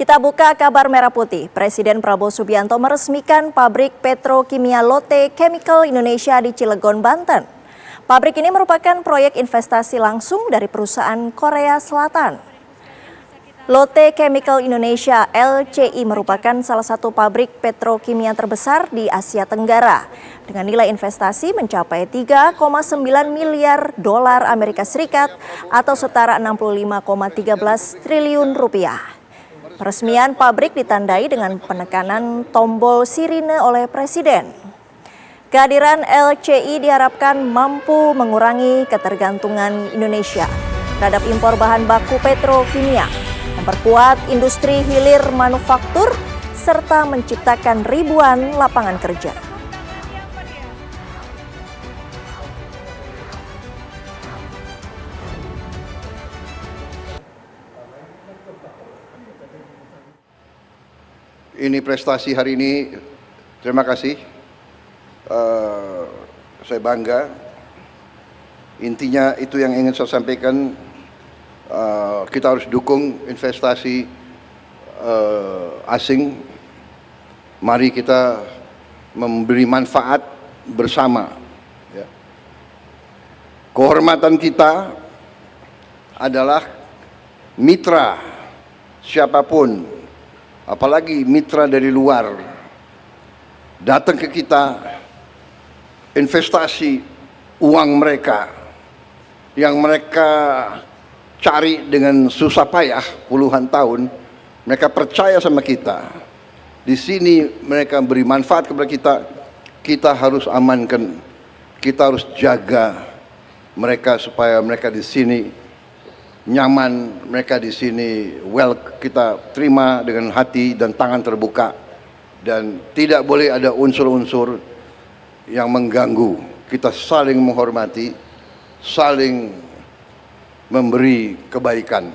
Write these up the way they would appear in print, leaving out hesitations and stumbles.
Kita buka kabar merah putih. Presiden Prabowo Subianto meresmikan pabrik petrokimia Lotte Chemical Indonesia di Cilegon, Banten. Pabrik ini merupakan proyek investasi langsung dari perusahaan Korea Selatan. Lotte Chemical Indonesia (LCI) merupakan salah satu pabrik petrokimia terbesar di Asia Tenggara dengan nilai investasi mencapai 3,9 miliar dolar Amerika Serikat atau setara 65,13 triliun rupiah. Peresmian pabrik ditandai dengan penekanan tombol sirine oleh Presiden. Kehadiran LCI diharapkan mampu mengurangi ketergantungan Indonesia terhadap impor bahan baku petrokimia, memperkuat industri hilir manufaktur, serta menciptakan ribuan lapangan kerja. Ini prestasi hari ini, terima kasih. Saya bangga. Intinya itu yang ingin saya sampaikan. Kita harus dukung investasi asing. Mari kita memberi manfaat bersama. Ya. Kehormatan kita adalah mitra siapapun, apalagi mitra dari luar, datang ke kita, investasi uang mereka yang mereka cari dengan susah payah puluhan tahun, mereka percaya sama kita. Di sini mereka beri manfaat kepada kita. Kita harus amankan, kita harus jaga mereka supaya mereka di sini nyaman, mereka di sini kita terima dengan hati dan tangan terbuka, dan tidak boleh ada unsur-unsur yang mengganggu. Kita saling menghormati, saling memberi kebaikan.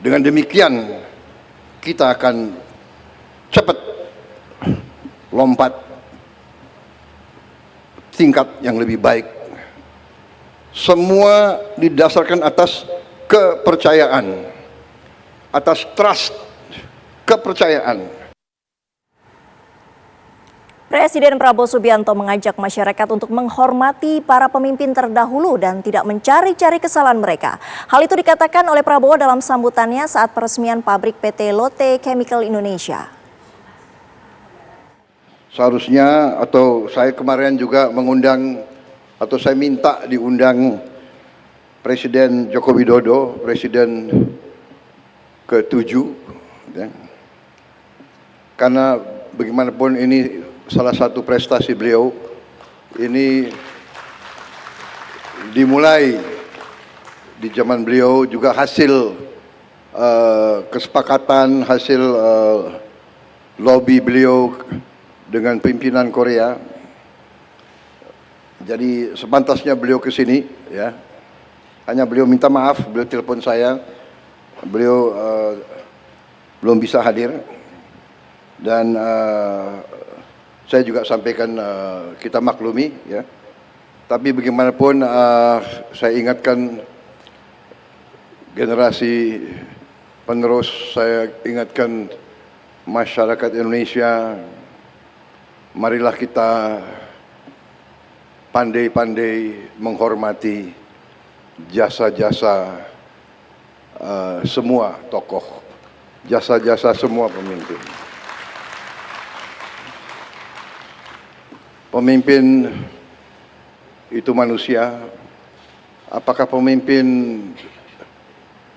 Dengan demikian kita akan cepat lompat tingkat yang lebih baik. Semua didasarkan atas kepercayaan, atas trust, kepercayaan. Presiden Prabowo Subianto mengajak masyarakat untuk menghormati para pemimpin terdahulu dan tidak mencari-cari kesalahan mereka. Hal itu dikatakan oleh Prabowo dalam sambutannya saat peresmian pabrik PT Lotte Chemical Indonesia. Seharusnya, atau saya kemarin juga mengundang, atau saya minta diundang Presiden Joko Widodo, Presiden ke-7, ya. Karena bagaimanapun ini salah satu prestasi beliau. Ini dimulai di zaman beliau, juga hasil kesepakatan, hasil lobby beliau dengan pimpinan Korea. Jadi sepantasnya beliau ke sini, ya. Hanya beliau minta maaf, beliau telepon saya, beliau belum bisa hadir, dan saya juga sampaikan kita maklumi, ya. Tapi bagaimanapun saya ingatkan generasi penerus, saya ingatkan masyarakat Indonesia, marilah kita pandai-pandai menghormati jasa-jasa semua tokoh, jasa-jasa semua pemimpin. Pemimpin itu manusia. Apakah pemimpin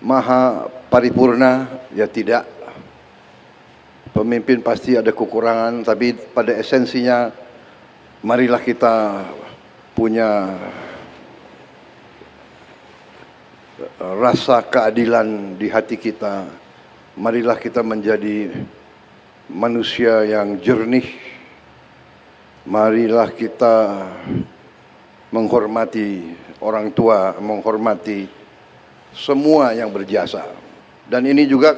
maha paripurna? Ya tidak. Pemimpin pasti ada kekurangan, tapi pada esensinya marilah kita punya rasa keadilan di hati kita. Marilah kita menjadi manusia yang jernih. Marilah kita menghormati orang tua, menghormati semua yang berjasa. Dan ini juga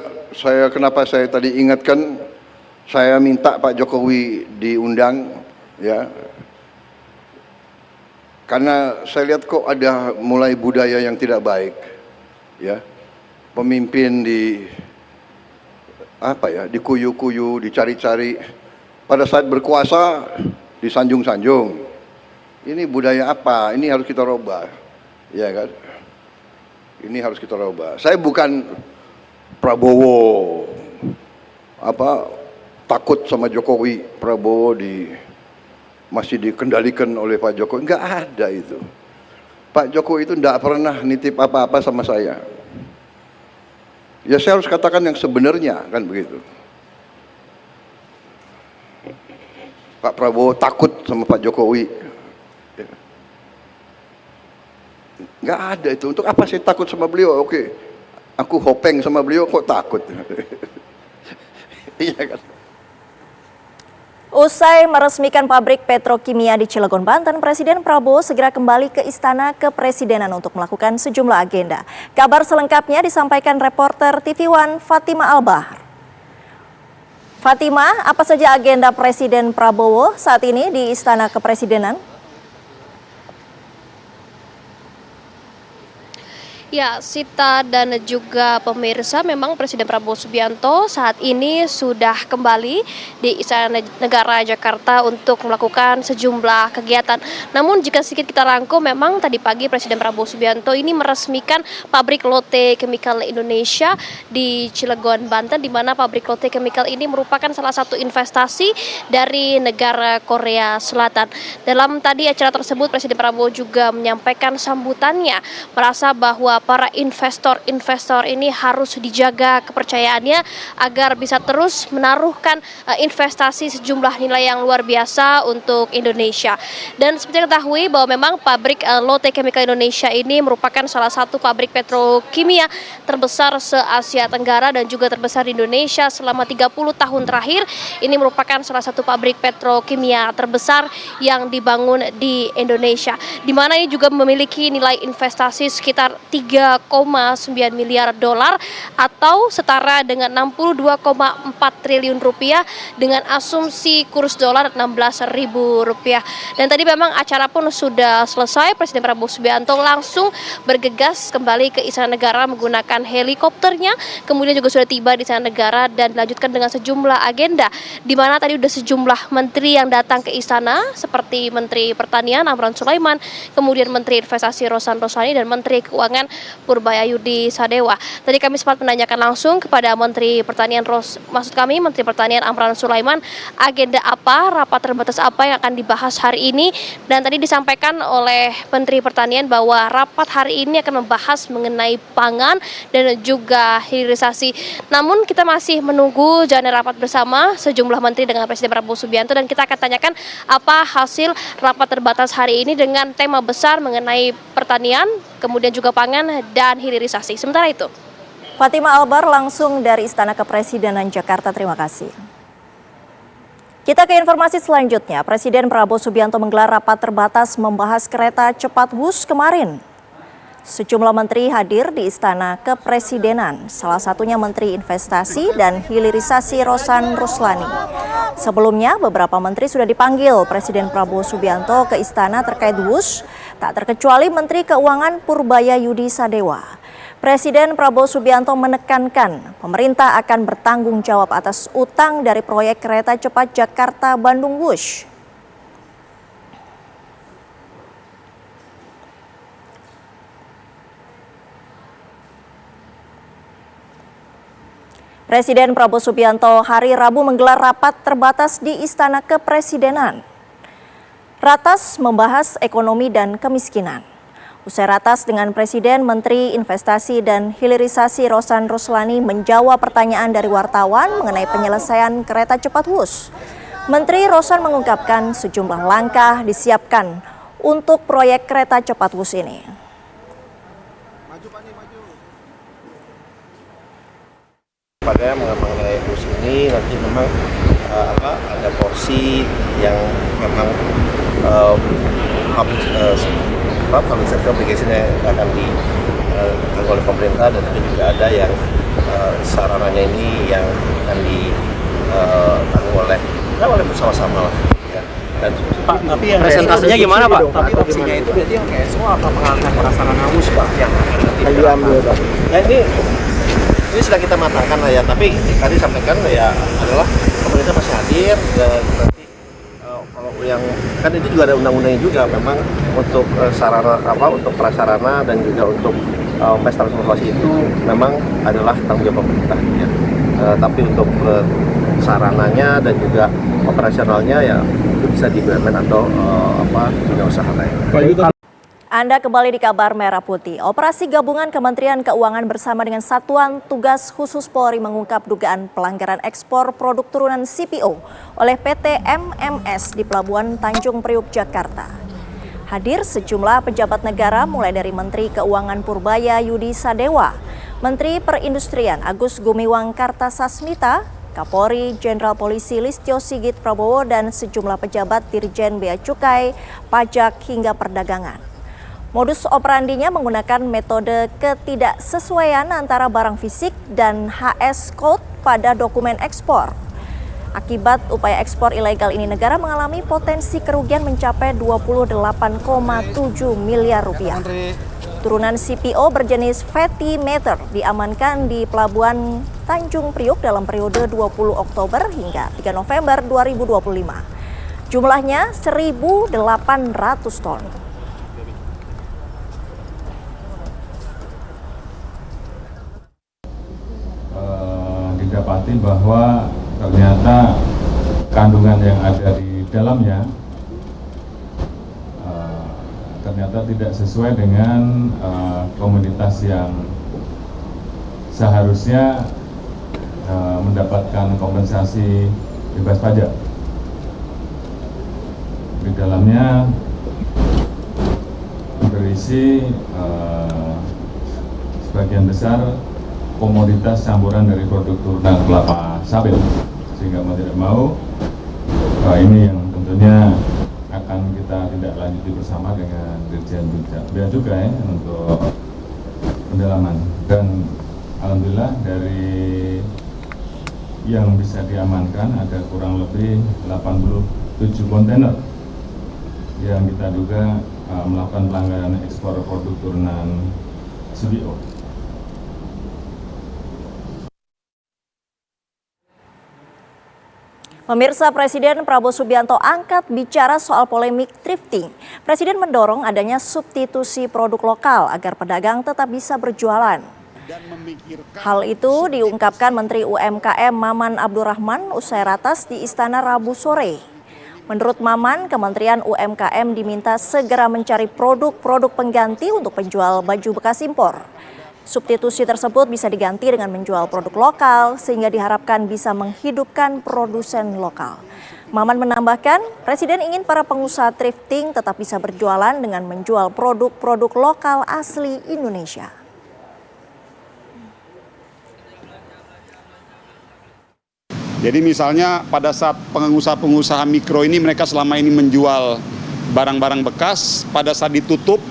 kenapa saya tadi ingatkan, saya minta Pak Jokowi diundang, ya. Karena saya lihat kok ada mulai budaya yang tidak baik, ya. Pemimpin dikuyu-kuyu, dicari-cari. Pada saat berkuasa disanjung-sanjung. Ini budaya apa? Ini harus kita rubah. Ya kan? Ini harus kita rubah. Saya bukan Prabowo takut sama Jokowi. Prabowo masih dikendalikan oleh Pak Jokowi. Enggak ada itu. Pak Jokowi itu enggak pernah nitip apa-apa sama saya. Ya saya harus katakan yang sebenarnya, kan begitu. Pak Prabowo takut sama Pak Jokowi. Enggak ada itu. Untuk apa saya takut sama beliau? Oke, aku hopeng sama beliau kok takut. Iya kan? Usai meresmikan pabrik petrokimia di Cilegon, Banten, Presiden Prabowo segera kembali ke Istana Kepresidenan untuk melakukan sejumlah agenda. Kabar selengkapnya disampaikan reporter TV One Fatima Albahar. Fatima, apa saja agenda Presiden Prabowo saat ini di Istana Kepresidenan? Ya, Sita dan juga pemirsa, memang Presiden Prabowo Subianto saat ini sudah kembali di Istana Negara Jakarta untuk melakukan sejumlah kegiatan. Namun jika sedikit kita rangkum, memang tadi pagi Presiden Prabowo Subianto ini meresmikan pabrik Lotte Chemical Indonesia di Cilegon, Banten, di mana pabrik Lotte Chemical ini merupakan salah satu investasi dari negara Korea Selatan. Dalam tadi acara tersebut, Presiden Prabowo juga menyampaikan sambutannya, merasa bahwa para investor ini harus dijaga kepercayaannya agar bisa terus menaruhkan investasi sejumlah nilai yang luar biasa untuk Indonesia. Dan seperti diketahui bahwa memang pabrik Lotte Chemical Indonesia ini merupakan salah satu pabrik petrokimia terbesar se-Asia Tenggara dan juga terbesar di Indonesia selama 30 tahun terakhir. Ini merupakan salah satu pabrik petrokimia terbesar yang dibangun di Indonesia, di mana ini juga memiliki nilai investasi sekitar 3,9 miliar dolar atau setara dengan 62,4 triliun rupiah dengan asumsi kurs dolar 16.000 rupiah. Dan tadi memang acara pun sudah selesai. Presiden Prabowo Subianto langsung bergegas kembali ke Istana Negara menggunakan helikopternya, kemudian juga sudah tiba di Istana Negara dan dilanjutkan dengan sejumlah agenda, di mana tadi sudah sejumlah menteri yang datang ke istana seperti Menteri Pertanian Amran Sulaiman, kemudian Menteri Investasi Rosan Roslani dan Menteri Keuangan Purbayayudi Sadewa. Tadi kami sempat menanyakan langsung kepada Menteri Pertanian Menteri Pertanian Amran Sulaiman, agenda apa, rapat terbatas apa yang akan dibahas hari ini. Dan tadi disampaikan oleh Menteri Pertanian bahwa rapat hari ini akan membahas mengenai pangan dan juga hilirisasi. Namun kita masih menunggu jalannya rapat bersama sejumlah menteri dengan Presiden Prabowo Subianto, dan kita akan tanyakan apa hasil rapat terbatas hari ini dengan tema besar mengenai pertanian, kemudian juga pangan dan hilirisasi. Sementara itu, Fatima Albar langsung dari Istana Kepresidenan Jakarta, terima kasih. Kita ke informasi selanjutnya. Presiden Prabowo Subianto menggelar rapat terbatas membahas kereta cepat Wus kemarin. Sejumlah menteri hadir di Istana Kepresidenan, salah satunya Menteri Investasi dan Hilirisasi Rosan Roslani. Sebelumnya, beberapa menteri sudah dipanggil Presiden Prabowo Subianto ke istana terkait Wus, tak terkecuali Menteri Keuangan Purbayayudi Sadewa. Presiden Prabowo Subianto menekankan pemerintah akan bertanggung jawab atas utang dari proyek kereta cepat Jakarta-Bandung Wush. Presiden Prabowo Subianto hari Rabu menggelar rapat terbatas di Istana Kepresidenan. Ratas membahas ekonomi dan kemiskinan. Usai ratas dengan Presiden, Menteri Investasi dan Hilirisasi Rosan Roslani menjawab pertanyaan dari wartawan mengenai penyelesaian kereta cepat Wus. Menteri Rosan mengungkapkan sejumlah langkah disiapkan untuk proyek kereta cepat Wus ini. Pada mengenai bus ini nanti memang ada porsi yang memang public sector obligation yang akan ditanggung oleh pemerintah, dan juga ada yang sarananya ini yang akan ditanggung oleh bersama-sama lah. Ya. Dan Pak, tapi yang presentasinya gimana Pak? Tapi opsinya itu berarti yang kayak semua apa pengalihan prasarana Wus Pak yang akan nanti diambil Pak. Ya ini ini sedang kita matangkan lah ya, tapi tadi sampaikan ya adalah pemerintah masih hadir dan nanti kalau yang kan itu juga ada undang-undangnya juga memang untuk sarana untuk prasarana dan juga untuk pes transportasi itu memang adalah tanggung jawab pemerintah ya. Tapi untuk sarananya dan juga operasionalnya ya itu bisa di BUMN atau dunia usaha lain. Anda kembali di kabar Merah Putih. Operasi gabungan Kementerian Keuangan bersama dengan Satuan Tugas Khusus Polri mengungkap dugaan pelanggaran ekspor produk turunan CPO oleh PT MMS di Pelabuhan Tanjung Priuk, Jakarta. Hadir sejumlah pejabat negara mulai dari Menteri Keuangan Purbaya Yudi Sadewa, Menteri Perindustrian Agus Gumiwang Kartasasmita, Kapolri Jenderal Polisi Listio Sigit Prabowo, dan sejumlah pejabat Dirjen Bea Cukai, Pajak hingga Perdagangan. Modus operandinya menggunakan metode ketidaksesuaian antara barang fisik dan HS code pada dokumen ekspor. Akibat upaya ekspor ilegal ini, negara mengalami potensi kerugian mencapai 28,7 miliar rupiah. Turunan CPO berjenis fatty matter diamankan di Pelabuhan Tanjung Priuk dalam periode 20 Oktober hingga 3 November 2025. Jumlahnya 1.800 ton. Didapati bahwa ternyata kandungan yang ada di dalamnya ternyata tidak sesuai dengan komoditas yang seharusnya mendapatkan kompensasi bebas pajak. Di dalamnya berisi sebagian besar komoditas campuran dari produk turunan kelapa sawit, sehingga mau tidak mau ini yang tentunya akan kita tindak lanjuti bersama dengan Dirjen Bea Cukai untuk pendalaman. Dan alhamdulillah dari yang bisa diamankan ada kurang lebih 87 kontainer yang kita duga melakukan pelanggaran ekspor produk turunan CPO. Pemirsa, Presiden Prabowo Subianto angkat bicara soal polemik thrifting. Presiden mendorong adanya substitusi produk lokal agar pedagang tetap bisa berjualan. Hal itu diungkapkan Menteri UMKM Maman Abdurrahman usai ratas di Istana Rabu sore. Menurut Maman, Kementerian UMKM diminta segera mencari produk-produk pengganti untuk penjual baju bekas impor. Substitusi tersebut bisa diganti dengan menjual produk lokal sehingga diharapkan bisa menghidupkan produsen lokal. Maman menambahkan, Presiden ingin para pengusaha thrifting tetap bisa berjualan dengan menjual produk-produk lokal asli Indonesia. Jadi misalnya pada saat pengusaha-pengusaha mikro ini mereka selama ini menjual barang-barang bekas, pada saat ditutup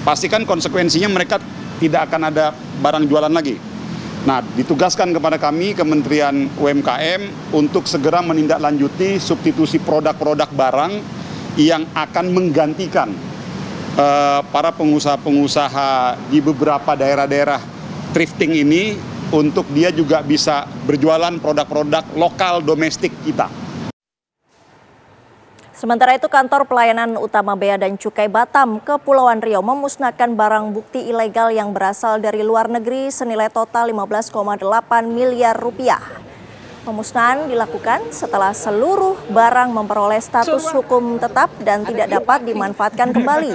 pastikan konsekuensinya mereka tidak akan ada barang jualan lagi. Nah, ditugaskan kepada kami Kementerian UMKM untuk segera menindaklanjuti substitusi produk-produk barang yang akan menggantikan para pengusaha-pengusaha di beberapa daerah-daerah thrifting ini untuk dia juga bisa berjualan produk-produk lokal domestik kita. Sementara itu, Kantor Pelayanan Utama Bea dan Cukai Batam, Kepulauan Riau memusnahkan barang bukti ilegal yang berasal dari luar negeri senilai total 15,8 miliar rupiah. Pemusnahan dilakukan setelah seluruh barang memperoleh status hukum tetap dan tidak dapat dimanfaatkan kembali.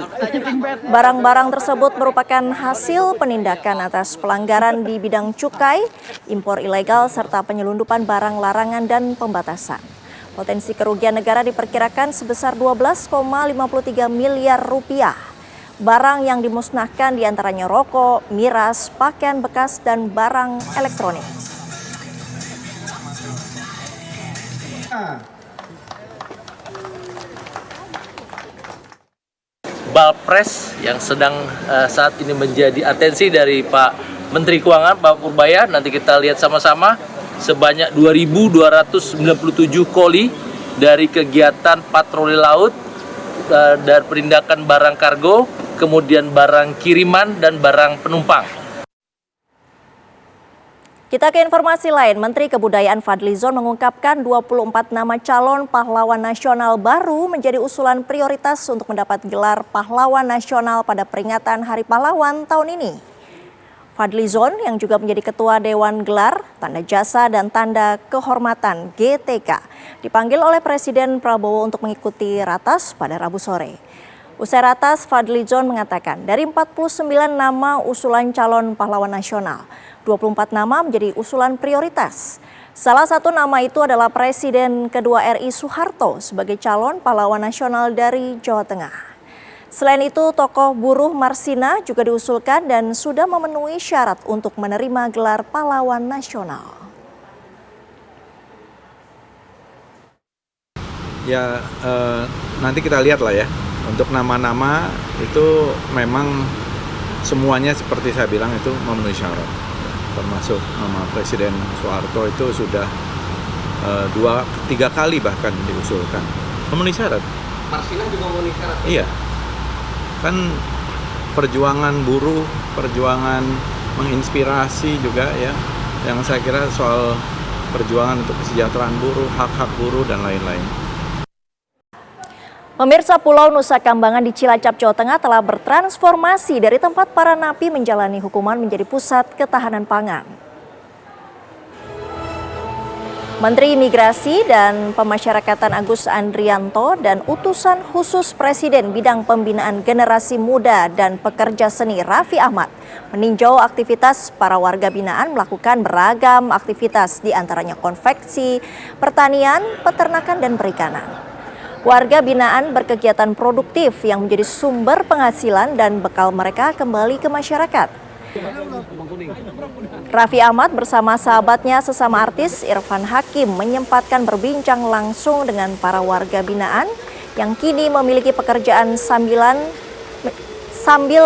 Barang-barang tersebut merupakan hasil penindakan atas pelanggaran di bidang cukai, impor ilegal, serta penyelundupan barang larangan dan pembatasan. Potensi kerugian negara diperkirakan sebesar 12,53 miliar rupiah. Barang yang dimusnahkan diantaranya rokok, miras, pakaian bekas, dan barang elektronik. Balpres yang sedang saat ini menjadi atensi dari Pak Menteri Keuangan, Pak Purbaya, nanti kita lihat sama-sama. Sebanyak 2.297 koli dari kegiatan patroli laut dan penindakan barang kargo, kemudian barang kiriman dan barang penumpang. Kita ke informasi lain, Menteri Kebudayaan Fadlizon mengungkapkan 24 nama calon pahlawan nasional baru menjadi usulan prioritas untuk mendapat gelar pahlawan nasional pada peringatan Hari Pahlawan tahun ini. Fadlizon yang juga menjadi Ketua Dewan Gelar, Tanda Jasa dan Tanda Kehormatan GTK dipanggil oleh Presiden Prabowo untuk mengikuti ratas pada Rabu sore. Usai ratas, Fadlizon mengatakan dari 49 nama usulan calon pahlawan nasional, 24 nama menjadi usulan prioritas. Salah satu nama itu adalah Presiden kedua RI Soeharto sebagai calon pahlawan nasional dari Jawa Tengah. Selain itu, tokoh buruh Marsina juga diusulkan dan sudah memenuhi syarat untuk menerima gelar pahlawan nasional. Ya, nanti kita lihat lah ya. Untuk nama-nama itu memang semuanya seperti saya bilang itu memenuhi syarat. Termasuk nama Presiden Soeharto itu sudah 2-3 kali bahkan diusulkan. Memenuhi syarat. Marsina juga memenuhi syarat? Iya. Kan perjuangan buruh, perjuangan menginspirasi juga ya. Yang saya kira soal perjuangan untuk kesejahteraan buruh, hak-hak buruh dan lain-lain. Pemirsa, Pulau Nusa Kambangan di Cilacap, Jawa Tengah telah bertransformasi dari tempat para napi menjalani hukuman menjadi pusat ketahanan pangan. Menteri Imigrasi dan Pemasyarakatan Agus Andrianto dan utusan khusus Presiden bidang pembinaan generasi muda dan pekerja seni Raffi Ahmad meninjau aktivitas para warga binaan melakukan beragam aktivitas diantaranya konveksi, pertanian, peternakan, dan perikanan. Warga binaan berkegiatan produktif yang menjadi sumber penghasilan dan bekal mereka kembali ke masyarakat. Raffi Ahmad bersama sahabatnya sesama artis Irfan Hakim menyempatkan berbincang langsung dengan para warga binaan yang kini memiliki pekerjaan sambil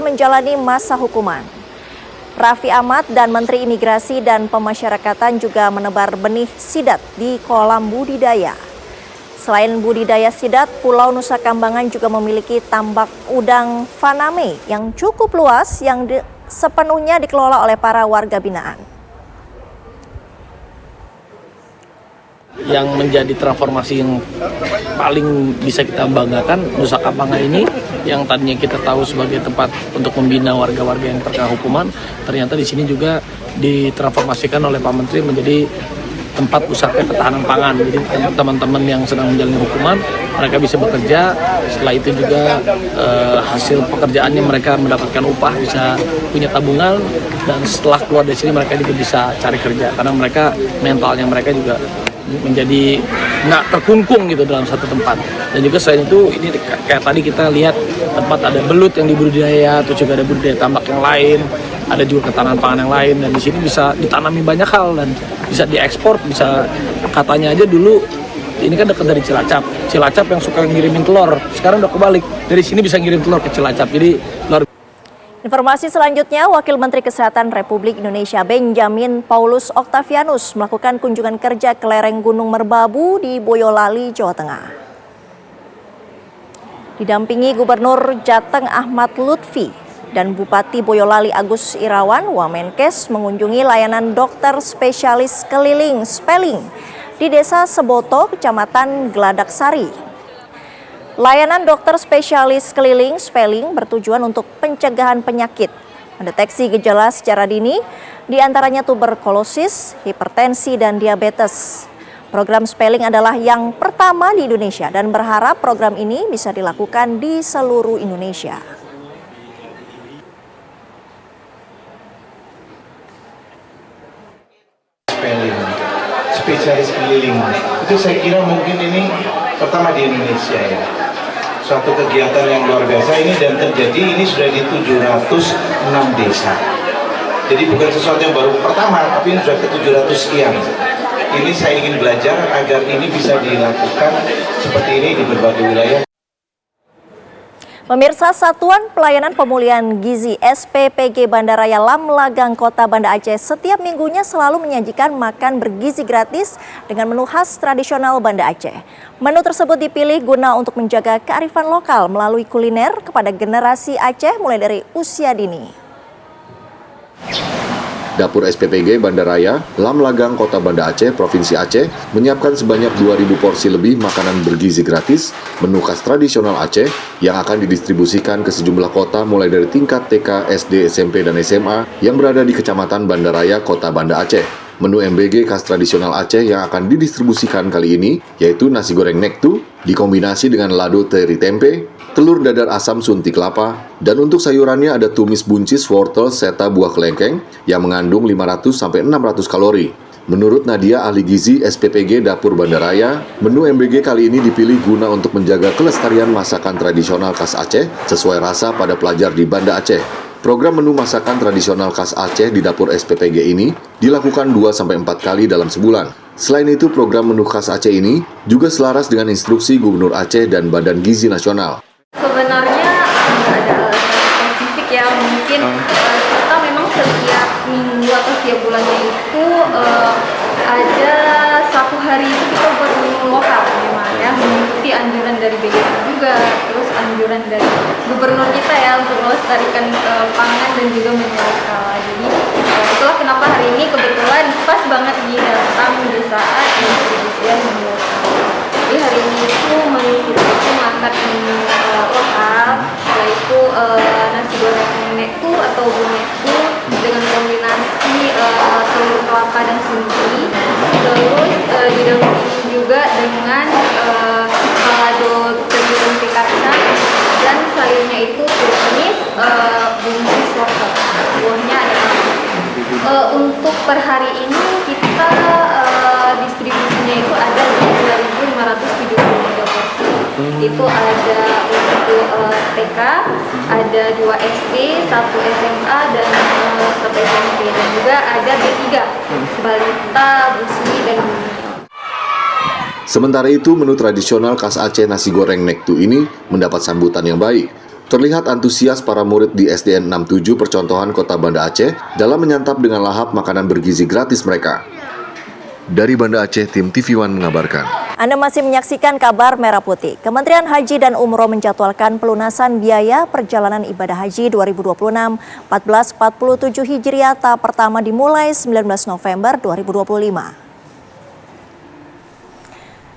menjalani masa hukuman. Raffi Ahmad dan Menteri Imigrasi dan Pemasyarakatan juga menebar benih sidat di kolam budidaya. Selain budidaya sidat, Pulau Nusa Kambangan juga memiliki tambak udang faname yang cukup luas yang sepenuhnya dikelola oleh para warga binaan. Yang menjadi transformasi yang paling bisa kita banggakan, Nusa Kambangan ini yang tadinya kita tahu sebagai tempat untuk membina warga-warga yang terkena hukuman, ternyata di sini juga ditransformasikan oleh Pak Menteri menjadi tempat pusatnya ketahanan pangan. Jadi teman-teman yang sedang menjalani hukuman mereka bisa bekerja, setelah itu juga hasil pekerjaannya mereka mendapatkan upah, bisa punya tabungan, dan setelah keluar dari sini mereka juga bisa cari kerja karena mereka mentalnya mereka juga menjadi nggak terkungkung gitu dalam satu tempat. Dan juga selain itu ini kayak tadi kita lihat tempat ada belut yang dibudidaya, terus juga ada budidaya tambak yang lain, ada juga ketahanan pangan yang lain, dan di sini bisa ditanami banyak hal dan bisa diekspor. Bisa katanya aja dulu ini kan dekat dari Cilacap yang suka ngirimin telur, sekarang udah kebalik, dari sini bisa ngirim telur ke Cilacap. Jadi luar. Informasi selanjutnya, Wakil Menteri Kesehatan Republik Indonesia Benjamin Paulus Octavianus melakukan kunjungan kerja ke lereng Gunung Merbabu di Boyolali, Jawa Tengah. Didampingi Gubernur Jateng Ahmad Lutfi dan Bupati Boyolali Agus Irawan, Wamenkes mengunjungi layanan dokter spesialis keliling Speling di Desa Seboto, Kecamatan Geladak Sari. Layanan dokter spesialis keliling Speling bertujuan untuk pencegahan penyakit, mendeteksi gejala secara dini, diantaranya tuberkulosis, hipertensi, dan diabetes. Program Speling adalah yang pertama di Indonesia dan berharap program ini bisa dilakukan di seluruh Indonesia. Speling, spesialis keliling, itu saya kira mungkin ini pertama di Indonesia ya. Suatu kegiatan yang luar biasa ini, dan terjadi ini sudah di 706 desa. Jadi bukan sesuatu yang baru pertama, tapi ini sudah ke 700 sekian. Ini saya ingin belajar agar ini bisa dilakukan seperti ini di berbagai wilayah. Pemirsa, Satuan Pelayanan Pemulihan Gizi SPPG Bandaraya Lamlagang Kota Banda Aceh setiap minggunya selalu menyajikan makan bergizi gratis dengan menu khas tradisional Banda Aceh. Menu tersebut dipilih guna untuk menjaga kearifan lokal melalui kuliner kepada generasi Aceh mulai dari usia dini. Dapur SPPG Bandaraya, Lamlagang Kota Banda Aceh, Provinsi Aceh, menyiapkan sebanyak 2.000 porsi lebih makanan bergizi gratis, menu khas tradisional Aceh, yang akan didistribusikan ke sejumlah kota mulai dari tingkat TK, SD, SMP, dan SMA yang berada di Kecamatan Bandaraya, Kota Banda Aceh. Menu MBG khas tradisional Aceh yang akan didistribusikan kali ini, yaitu nasi goreng nektu, dikombinasi dengan lado teri tempe, telur dadar asam sunti kelapa, dan untuk sayurannya ada tumis buncis, wortel, serta buah kelengkeng yang mengandung 500-600 kalori. Menurut Nadia, ahli gizi SPPG Dapur Bandaraya, menu MBG kali ini dipilih guna untuk menjaga kelestarian masakan tradisional khas Aceh sesuai rasa pada pelajar di Banda Aceh. Program menu masakan tradisional khas Aceh di Dapur SPPG ini dilakukan 2-4 kali dalam sebulan. Selain itu, program menu khas Aceh ini juga selaras dengan instruksi Gubernur Aceh dan Badan Gizi Nasional. Sebenarnya nggak ada alasan spesifik ya, mungkin kita memang setiap minggu atau setiap bulannya itu ada satu hari itu kita buat menu lokal memang ya, mengikuti anjuran dari BGM juga, terus anjuran dari gubernur kita ya untuk melestarikan pangan dan juga menu lokal. Jadi itulah kenapa hari ini kebetulan pas banget datang di saat distribusian menu lokal. Jadi hari ini itu menu kita itu makan menu lokal, yaitu nasi goreng nektu atau bunektu dengan kombinasi telur kelapa dan sunti, terus didampingi juga dengan balado teri tempe kacang, dan sayurnya itu tumis buncis wortel. Buahnya ada untuk per hari ini kita distribusinya itu ada 2.573 porsi. Itu ada untuk TK, ada 2 SD, 1 SMA, dan 1 SMP, dan juga ada B3, balita, busmi, dan Sementara itu, menu tradisional khas Aceh nasi goreng nektu ini mendapat sambutan yang baik. Terlihat antusias para murid di SDN 67 Percontohan Kota Banda Aceh dalam menyantap dengan lahap makanan bergizi gratis mereka. Dari Banda Aceh, tim TV One mengabarkan. Anda masih menyaksikan kabar Merah Putih. Kementerian Haji dan Umroh menjadwalkan pelunasan biaya perjalanan ibadah haji 2026 1447 Hijriah tahap pertama dimulai 19 November 2025.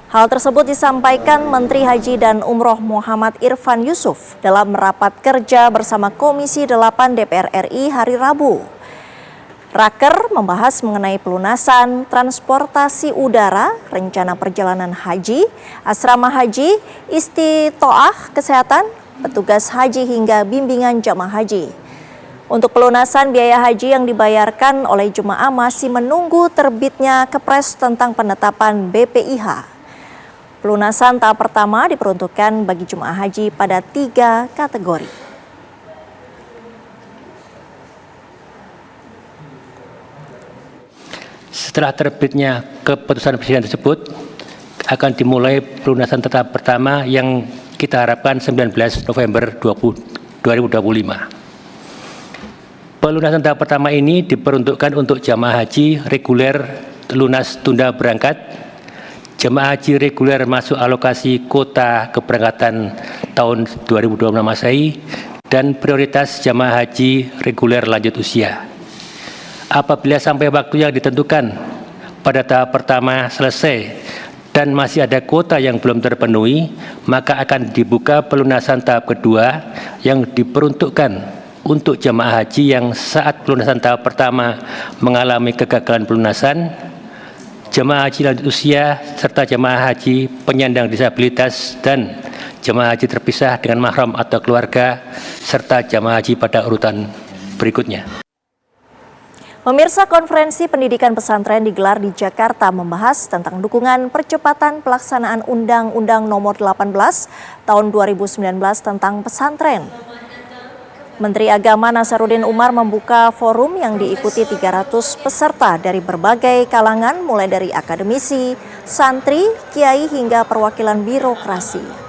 Hal tersebut disampaikan Menteri Haji dan Umroh Muhammad Irfan Yusuf dalam rapat kerja bersama Komisi 8 DPR RI hari Rabu. Raker membahas mengenai pelunasan transportasi udara, rencana perjalanan haji, asrama haji, istitoah kesehatan, petugas haji hingga bimbingan jamaah haji. Untuk pelunasan biaya haji yang dibayarkan oleh jemaah masih menunggu terbitnya Kepres tentang penetapan BPIH. Pelunasan tahap pertama diperuntukkan bagi jemaah haji pada 3 kategori. Setelah terbitnya keputusan presiden tersebut, akan dimulai pelunasan tahap pertama yang kita harapkan 19 November 2025. Pelunasan tahap pertama ini diperuntukkan untuk jamaah haji reguler lunas tunda berangkat, jemaah haji reguler masuk alokasi kuota keberangkatan tahun 2026 Masehi, dan prioritas jemaah haji reguler lanjut usia. Apabila sampai waktu yang ditentukan pada tahap pertama selesai dan masih ada kuota yang belum terpenuhi, maka akan dibuka pelunasan tahap kedua yang diperuntukkan untuk jemaah haji yang saat pelunasan tahap pertama mengalami kegagalan pelunasan, jemaah haji lanjut usia, serta jemaah haji penyandang disabilitas dan jemaah haji terpisah dengan mahram atau keluarga, serta jemaah haji pada urutan berikutnya. Pemirsa, konferensi pendidikan pesantren digelar di Jakarta membahas tentang dukungan percepatan pelaksanaan Undang-Undang Nomor 18 Tahun 2019 tentang pesantren. Menteri Agama Nasaruddin Umar membuka forum yang diikuti 300 peserta dari berbagai kalangan, mulai dari akademisi, santri, kiai hingga perwakilan birokrasi.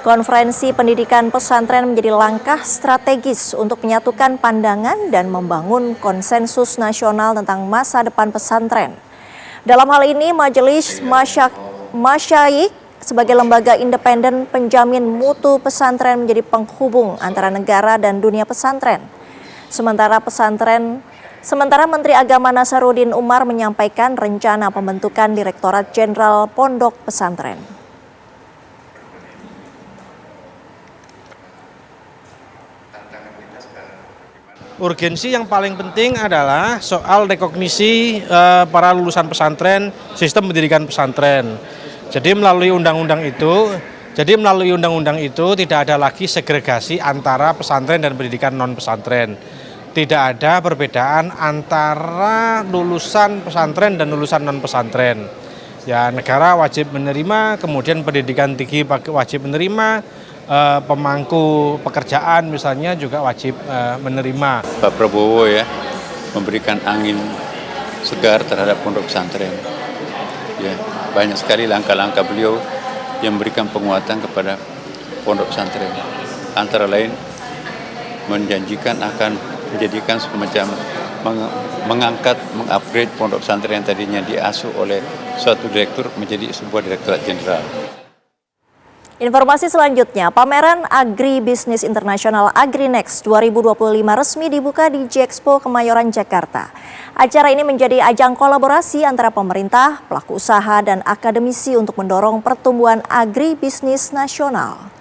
Konferensi pendidikan pesantren menjadi langkah strategis untuk menyatukan pandangan dan membangun konsensus nasional tentang masa depan pesantren. Dalam hal ini, Majelis Masyayikh sebagai lembaga independen penjamin mutu pesantren menjadi penghubung antara negara dan dunia pesantren. Sementara pesantren Sementara Menteri Agama Nasaruddin Umar menyampaikan rencana pembentukan Direktorat Jenderal Pondok Pesantren. Urgensi yang paling penting adalah soal rekognisi para lulusan pesantren, sistem pendidikan pesantren. Jadi melalui undang-undang itu tidak ada lagi segregasi antara pesantren dan pendidikan non pesantren. Tidak ada perbedaan antara lulusan pesantren dan lulusan non pesantren. Ya, negara wajib menerima, kemudian pendidikan tinggi wajib menerima, pemangku pekerjaan misalnya juga wajib menerima. Pak Prabowo ya memberikan angin segar terhadap pondok pesantren. Ya, banyak sekali langkah-langkah beliau yang memberikan penguatan kepada pondok pesantren. Antara lain menjanjikan akan menjadikan semacam mengupgrade pondok pesantren yang tadinya diasuh oleh suatu direktur menjadi sebuah direktorat jenderal. Informasi selanjutnya, pameran Agribisnis Internasional AgriNext 2025 resmi dibuka di J-Expo Kemayoran, Jakarta. Acara ini menjadi ajang kolaborasi antara pemerintah, pelaku usaha, dan akademisi untuk mendorong pertumbuhan agribisnis nasional.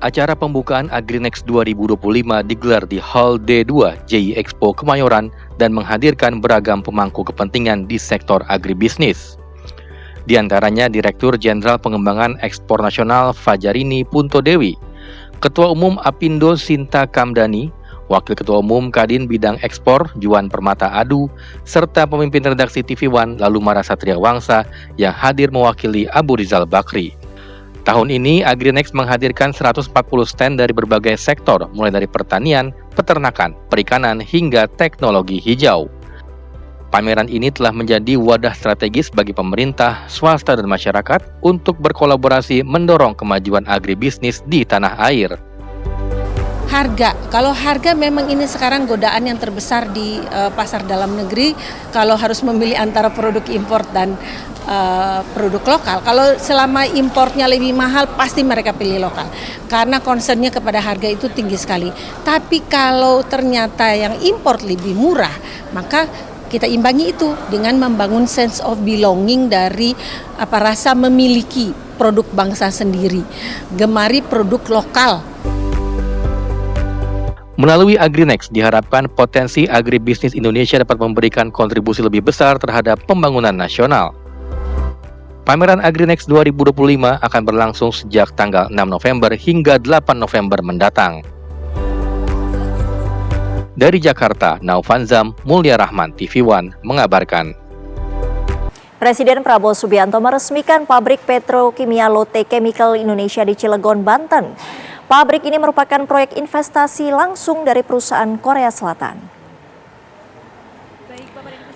Acara pembukaan AgriNext 2025 digelar di Hall D2 J-Expo Kemayoran dan menghadirkan beragam pemangku kepentingan di sektor agribisnis. Di antaranya Direktur Jenderal Pengembangan Ekspor Nasional Fajarini Puntodewi, Ketua Umum Apindo Sinta Kamdani, Wakil Ketua Umum Kadin Bidang Ekspor Juan Permata Adu, serta pemimpin redaksi TV One Lalu Mara Satria Wangsa yang hadir mewakili Abu Rizal Bakri. Tahun ini, AgriNext menghadirkan 140 stand dari berbagai sektor, mulai dari pertanian, peternakan, perikanan, hingga teknologi hijau. Pameran ini telah menjadi wadah strategis bagi pemerintah, swasta, dan masyarakat untuk berkolaborasi mendorong kemajuan agribisnis di tanah air. Harga, kalau harga memang ini sekarang godaan yang terbesar di pasar dalam negeri, kalau harus memilih antara produk impor dan produk lokal. Kalau selama importnya lebih mahal, pasti mereka pilih lokal. Karena concernnya kepada harga itu tinggi sekali. Tapi kalau ternyata yang import lebih murah, maka kita imbangi itu dengan membangun sense of belonging dari rasa memiliki produk bangsa sendiri. Gemari produk lokal. Melalui AgriNext diharapkan potensi agribisnis Indonesia dapat memberikan kontribusi lebih besar terhadap pembangunan nasional. Pameran AgriNext 2025 akan berlangsung sejak tanggal 6 November hingga 8 November mendatang. Dari Jakarta, Naufanzam, Mulya Rahman, TV One mengabarkan. Presiden Prabowo Subianto meresmikan pabrik petrokimia Lotte Chemical Indonesia di Cilegon, Banten. Pabrik ini merupakan proyek investasi langsung dari perusahaan Korea Selatan.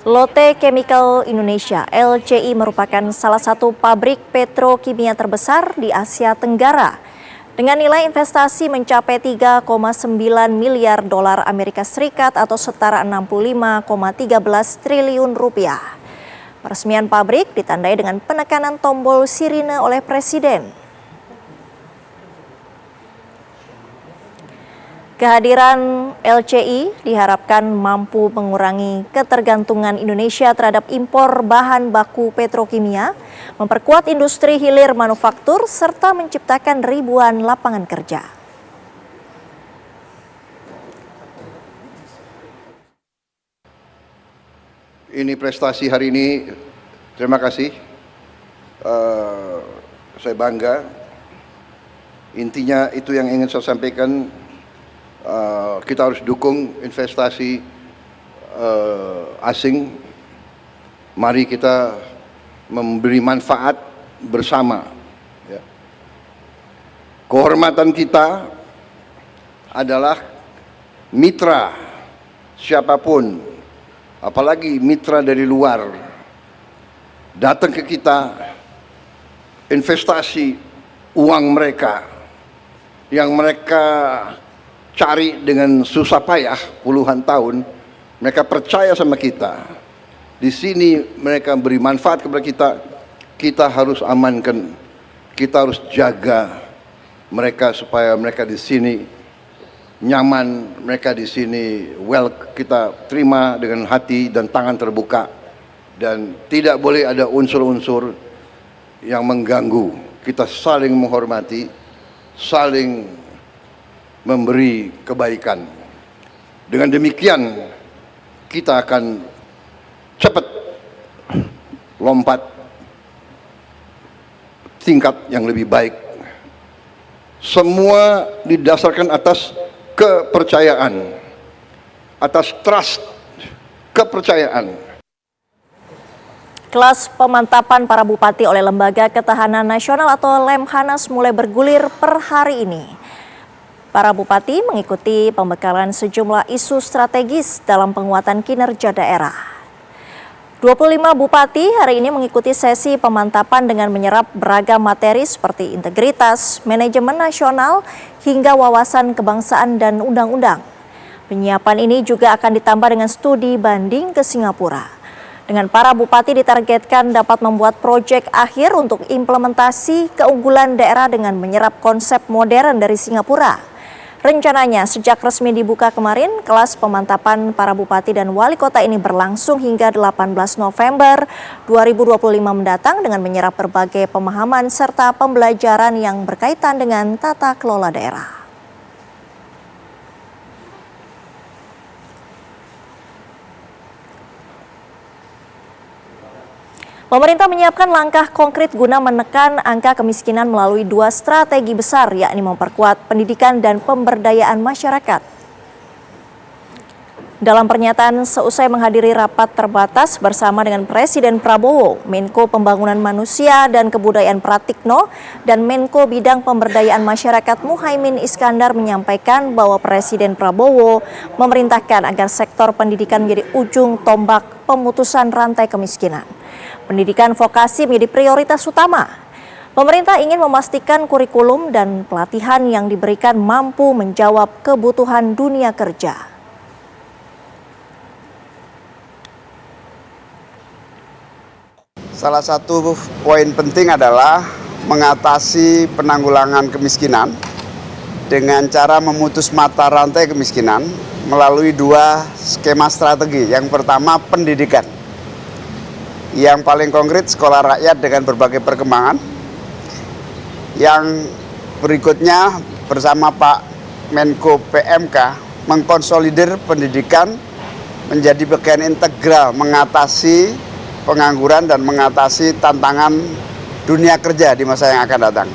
Lotte Chemical Indonesia (LCI) merupakan salah satu pabrik petrokimia terbesar di Asia Tenggara dengan nilai investasi mencapai 3,9 miliar dolar Amerika Serikat atau setara 65,13 triliun rupiah. Peresmian pabrik ditandai dengan penekanan tombol sirine oleh Presiden. Kehadiran LCI diharapkan mampu mengurangi ketergantungan Indonesia terhadap impor bahan baku petrokimia, memperkuat industri hilir manufaktur, serta menciptakan ribuan lapangan kerja. Ini prestasi hari ini, terima kasih. Saya bangga. Intinya itu yang ingin saya sampaikan. Kita harus dukung investasi asing. Mari kita memberi manfaat bersama. Ya. Kehormatan kita adalah mitra siapapun, apalagi mitra dari luar, datang ke kita, investasi uang mereka yang mereka cari dengan susah payah puluhan tahun, mereka percaya sama kita. Di sini mereka beri manfaat kepada kita. Kita harus amankan, kita harus jaga mereka supaya mereka di sini nyaman, mereka di sini kita terima dengan hati dan tangan terbuka, dan tidak boleh ada unsur-unsur yang mengganggu. Kita saling menghormati, saling memberi kebaikan. Dengan demikian kita akan cepat lompat tingkat yang lebih baik. Semua didasarkan atas kepercayaan, atas trust, kepercayaan. Kelas pemantapan para bupati oleh Lembaga Ketahanan Nasional atau Lemhanas mulai bergulir per hari ini. Para bupati mengikuti pembekalan sejumlah isu strategis dalam penguatan kinerja daerah. 25 bupati hari ini mengikuti sesi pemantapan dengan menyerap beragam materi seperti integritas, manajemen nasional, hingga wawasan kebangsaan dan undang-undang. Penyiapan ini juga akan ditambah dengan studi banding ke Singapura. Dengan para bupati ditargetkan dapat membuat proyek akhir untuk implementasi keunggulan daerah dengan menyerap konsep modern dari Singapura. Rencananya sejak resmi dibuka kemarin, kelas pemantapan para bupati dan wali kota ini berlangsung hingga 18 November 2025 mendatang dengan menyerap berbagai pemahaman serta pembelajaran yang berkaitan dengan tata kelola daerah. Pemerintah menyiapkan langkah konkret guna menekan angka kemiskinan melalui 2 strategi besar, yakni memperkuat pendidikan dan pemberdayaan masyarakat. Dalam pernyataan seusai menghadiri rapat terbatas bersama dengan Presiden Prabowo, Menko Pembangunan Manusia dan Kebudayaan Pratikno, dan Menko Bidang Pemberdayaan Masyarakat Muhaimin Iskandar menyampaikan bahwa Presiden Prabowo memerintahkan agar sektor pendidikan menjadi ujung tombak pemutusan rantai kemiskinan. Pendidikan vokasi menjadi prioritas utama. Pemerintah ingin memastikan kurikulum dan pelatihan yang diberikan mampu menjawab kebutuhan dunia kerja. Salah satu poin penting adalah mengatasi penanggulangan kemiskinan dengan cara memutus mata rantai kemiskinan melalui 2 skema strategi. Yang pertama pendidikan. Yang paling konkret sekolah rakyat dengan berbagai perkembangan. Yang berikutnya bersama Pak Menko PMK mengkonsolidir pendidikan menjadi bagian integral mengatasi pengangguran dan mengatasi tantangan dunia kerja di masa yang akan datang.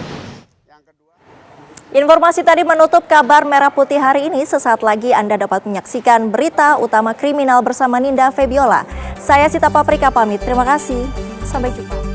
Informasi tadi menutup kabar Merah Putih hari ini. Sesaat lagi Anda dapat menyaksikan berita utama kriminal bersama Ninda Febiola. Saya Sita Paprika pamit. Terima kasih. Sampai jumpa.